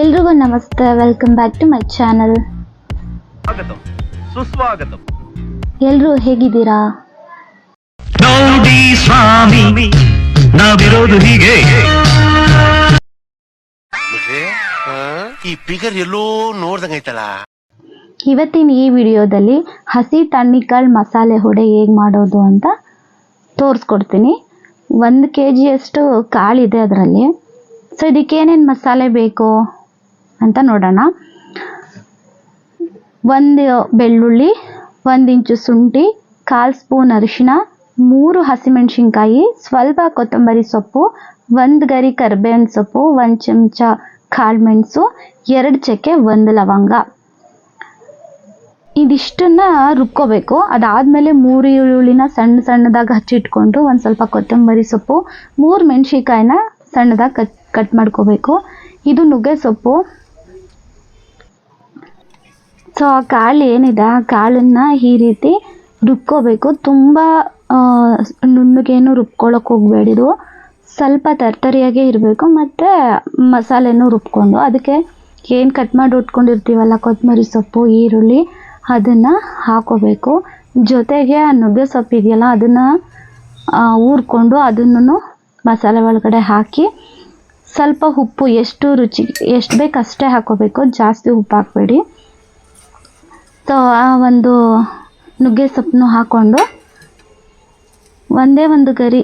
ಎಲ್ರಿಗೂ ನಮಸ್ತೆ, welcome back to my channel. ಸ್ವಾಗತಂ ಸುಸ್ವಾಗತಂ. ಎಲ್ರೂ ಹೇಗಿದ್ದೀರಾ? ನೋಡಿ ಸ್ವಾಮಿ ನಾವಿರೋದು ಹೀಗೆ. ಈ ಫಿಗರ್ ಎಲ್ಲೋ ನೋಡ್ದಂಗೈತಲ್ಲ. ಇವತ್ತಿನ ಈ ವಿಡಿಯೋದಲ್ಲಿ ಹಸಿ ತಣ್ಣಿಕಾಳು ಮಸಾಲೆ ವಡೆ ಹೇಗೆ ಮಾಡೋದು ಅಂತ ತೋರಿಸ್ಕೊಡ್ತೀನಿ. 1 kg ಅಷ್ಟು ಕಾಳಿದೆ ಅದರಲ್ಲಿ. ಸೊ ಇದಕ್ಕೆ ಏನೇನು ಮಸಾಲೆ ಬೇಕು ಅಂತ ನೋಡೋಣ. 1 ಬೆಳ್ಳುಳ್ಳಿ, 1 ಇಂಚು ಶುಂಠಿ, 1/4 ಸ್ಪೂನ್ ಅರಿಶಿನ, 3 ಹಸಿಮೆಣಸಿನ್ಕಾಯಿ, ಸ್ವಲ್ಪ ಕೊತ್ತಂಬರಿ ಸೊಪ್ಪು, 1 ಗರಿ ಕರಿಬೇವಿನ ಸೊಪ್ಪು, 1 ಚಮಚ ಕಾಳುಮೆಣಸು, 2 ಚಕ್ಕೆ, 1 ಲವಂಗ. ಇದಿಷ್ಟನ್ನ ರುಬ್ಕೋಬೇಕು. ಅದಾದಮೇಲೆ 3 ಈರುಳ್ಳಿನ ಸಣ್ಣದಾಗಿ ಹಚ್ಚಿಟ್ಕೊಂಡು, ಒಂದು ಸ್ವಲ್ಪ ಕೊತ್ತಂಬರಿ ಸೊಪ್ಪು, 3 ಮೆಣಸಿನ್ಕಾಯಿನ ಸಣ್ಣದಾಗಿ ಕಟ್ ಮಾಡ್ಕೋಬೇಕು. ಇದು ನುಗ್ಗೆ ಸೊಪ್ಪು. ಸೊ ಆ ಕಾಳು ಏನಿದೆ, ಆ ಕಾಳನ್ನು ಈ ರೀತಿ ರುಬ್ಕೋಬೇಕು. ತುಂಬ ನುಣ್ಣಗೇನು ರುಬ್ಕೊಳ್ಳೋಕೆ ಹೋಗಬೇಡಿದು, ಸ್ವಲ್ಪ ತರ್ತರಿಯಾಗೇ ಇರಬೇಕು. ಮತ್ತು ಮಸಾಲೆನೂ ರುಬ್ಕೊಂಡು ಅದಕ್ಕೆ ಏನು ಕಟ್ ಮಾಡಿ ಉಟ್ಕೊಂಡಿರ್ತೀವಲ್ಲ ಕೊತ್ತಂಬರಿ ಸೊಪ್ಪು, ಈರುಳ್ಳಿ, ಅದನ್ನು ಹಾಕೋಬೇಕು. ಜೊತೆಗೆ ಆ ನುಗ್ಗೆ ಸೊಪ್ಪು ಇದೆಯಲ್ಲ ಅದನ್ನು ಊರ್ಕೊಂಡು ಅದನ್ನು ಮಸಾಲೆ ಒಳಗಡೆ ಹಾಕಿ ಸ್ವಲ್ಪ ಉಪ್ಪು ಎಷ್ಟು ಬೇಕು ಅಷ್ಟೇ ಹಾಕೋಬೇಕು, ಜಾಸ್ತಿ ಉಪ್ಪು ಹಾಕಬೇಡಿ. ಸೊ ಆ ಒಂದು ನುಗ್ಗೆ ಸೊಪ್ಪನ್ನು ಹಾಕ್ಕೊಂಡು ಒಂದು ಗರಿ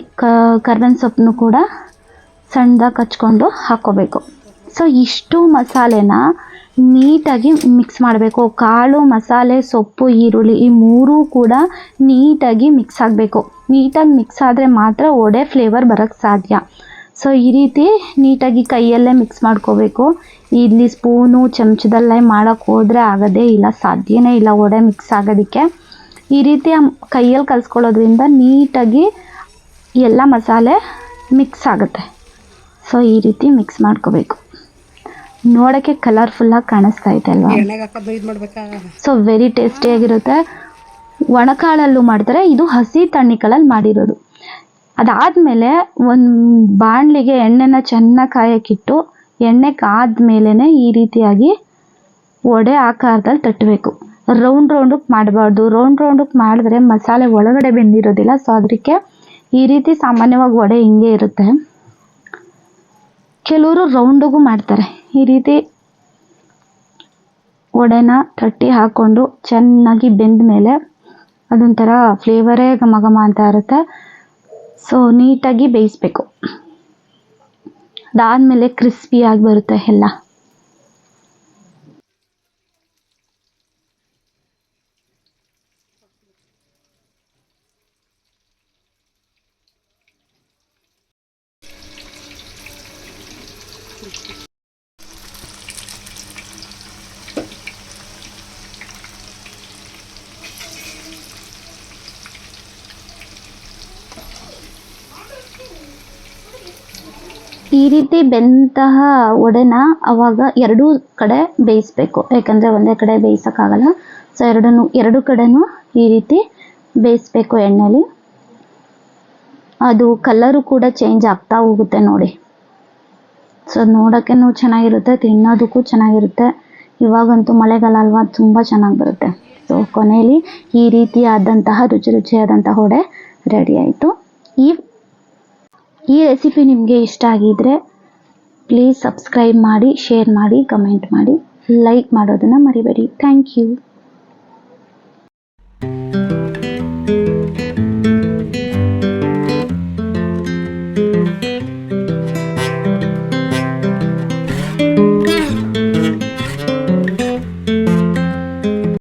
ಕರ್ಬೇವಿನ ಸೊಪ್ಪನ್ನು ಕೂಡ ಸಣ್ಣದಾಗಿ ಹಚ್ಕೊಂಡು ಹಾಕ್ಕೋಬೇಕು. ಸೊ ಇಷ್ಟು ಮಸಾಲೆನ ನೀಟಾಗಿ ಮಿಕ್ಸ್ ಮಾಡಬೇಕು. ಕಾಳು, ಮಸಾಲೆ, ಸೊಪ್ಪು, ಈರುಳ್ಳಿ ಈ 3 ಕೂಡ ನೀಟಾಗಿ ಮಿಕ್ಸ್ ಆಗಬೇಕು. ನೀಟಾಗಿ ಮಿಕ್ಸ್ ಆದರೆ ಮಾತ್ರ ವಡೆ ಫ್ಲೇವರ್ ಬರೋಕ್ಕೆ ಸಾಧ್ಯ. ಸೊ ಈ ರೀತಿ ನೀಟಾಗಿ ಕೈಯಲ್ಲೇ ಮಿಕ್ಸ್ ಮಾಡ್ಕೋಬೇಕು. ಇಲ್ಲಿ ಸ್ಪೂನು ಚಮಚದಲ್ಲೇ ಮಾಡೋಕ್ಕೆ ಹೋದರೆ ಆಗೋದೇ ಇಲ್ಲ, ಸಾಧ್ಯನೇ ಇಲ್ಲ ವಡೆ ಮಿಕ್ಸ್ ಆಗೋದಕ್ಕೆ. ಈ ರೀತಿ ಕೈಯಲ್ಲಿ ಕಲಿಸ್ಕೊಳ್ಳೋದ್ರಿಂದ ನೀಟಾಗಿ ಎಲ್ಲ ಮಸಾಲೆ ಮಿಕ್ಸ್ ಆಗುತ್ತೆ. ಸೊ ಈ ರೀತಿ ಮಿಕ್ಸ್ ಮಾಡ್ಕೋಬೇಕು. ನೋಡೋಕ್ಕೆ ಕಲರ್ಫುಲ್ಲಾಗಿ ಕಾಣಿಸ್ತಾ ಇದೆ ಅಲ್ವಾ? ಸೊ ವೆರಿ ಟೇಸ್ಟಿಯಾಗಿರುತ್ತೆ. ಒಣಕಾಳಲ್ಲೂ ಮಾಡ್ತಾರೆ, ಇದು ಹಸಿ ತಣ್ಣಿಕಾಳಲ್ಲಿ ಮಾಡಿರೋದು. ಅದಾದಮೇಲೆ ಒಂದು ಬಾಣಲಿಗೆ ಎಣ್ಣೆನ ಚೆನ್ನಾಗಿ ಕಾಯಕ್ಕಿಟ್ಟು, ಎಣ್ಣೆ ಕಾದ್ಮೇಲೆ ಈ ರೀತಿಯಾಗಿ ವಡೆ ಆಕಾರದಲ್ಲಿ ತಟ್ಟಬೇಕು. ರೌಂಡಿಗೆ ಮಾಡಬಾರ್ದು. ರೌಂಡಿಗೆ ಮಾಡಿದ್ರೆ ಮಸಾಲೆ ಒಳಗಡೆ ಬೆಂದಿರೋದಿಲ್ಲ. ಸೊ ಅದಕ್ಕೆ ಈ ರೀತಿ ಸಾಮಾನ್ಯವಾಗಿ ವಡೆ ಹಿಂಗೆ ಇರುತ್ತೆ. ಕೆಲವರು ರೌಂಡಿಗೂ ಮಾಡ್ತಾರೆ. ಈ ರೀತಿ ವಡೆನ ತಟ್ಟಿ ಹಾಕ್ಕೊಂಡು ಚೆನ್ನಾಗಿ ಬೆಂದ ಮೇಲೆ ಅದೊಂಥರ ಫ್ಲೇವರೇ ಘಮ ಘಮ ಅಂತ ಇರುತ್ತೆ. ಸೊ ನೀಟಾಗಿ ಬೇಯಿಸ್ಬೇಕು. ಅದಾದಮೇಲೆ ಕ್ರಿಸ್ಪಿಯಾಗಿ ಬರುತ್ತೆ ಎಲ್ಲ. ಈ ರೀತಿ ಬೆಂತಹ ವಡೆನ ಅವಾಗ 2 ಕಡೆ ಬೇಯಿಸ್ಬೇಕು. ಯಾಕಂದರೆ ಒಂದೇ ಕಡೆ ಬೇಯಿಸೋಕ್ಕಾಗಲ್ಲ. ಸೊ ಎರಡು ಕಡೆನೂ ಈ ರೀತಿ ಬೇಯಿಸ್ಬೇಕು ಎಣ್ಣೆಲಿ. ಅದು ಕಲರು ಕೂಡ ಚೇಂಜ್ ಆಗ್ತಾ ಹೋಗುತ್ತೆ ನೋಡಿ. ಸೊ ನೋಡೋಕ್ಕೂ ಚೆನ್ನಾಗಿರುತ್ತೆ, ತಿನ್ನೋದಕ್ಕೂ ಚೆನ್ನಾಗಿರುತ್ತೆ. ಇವಾಗಂತೂ ಮಳೆಗಾಲ ಅಲ್ವಾ, ತುಂಬ ಚೆನ್ನಾಗಿ ಬರುತ್ತೆ. ಸೊ ಕೊನೆಯಲ್ಲಿ ಈ ರೀತಿಯಾದಂತಹ ರುಚಿಯಾದಂತಹ ವಡೆ ರೆಡಿ ಆಯಿತು. ಈ ರೆಸಿಪಿ ನಿಮಗೆ ಇಷ್ಟ ಆಗಿದ್ದರೆ ಪ್ಲೀಸ್ ಸಬ್ಸ್ಕ್ರೈಬ್ ಮಾಡಿ, ಶೇರ್ ಮಾಡಿ, ಕಮೆಂಟ್ ಮಾಡಿ, ಲೈಕ್ ಮಾಡೋದನ್ನು ಮರಿಬೇಡಿ. Thank you.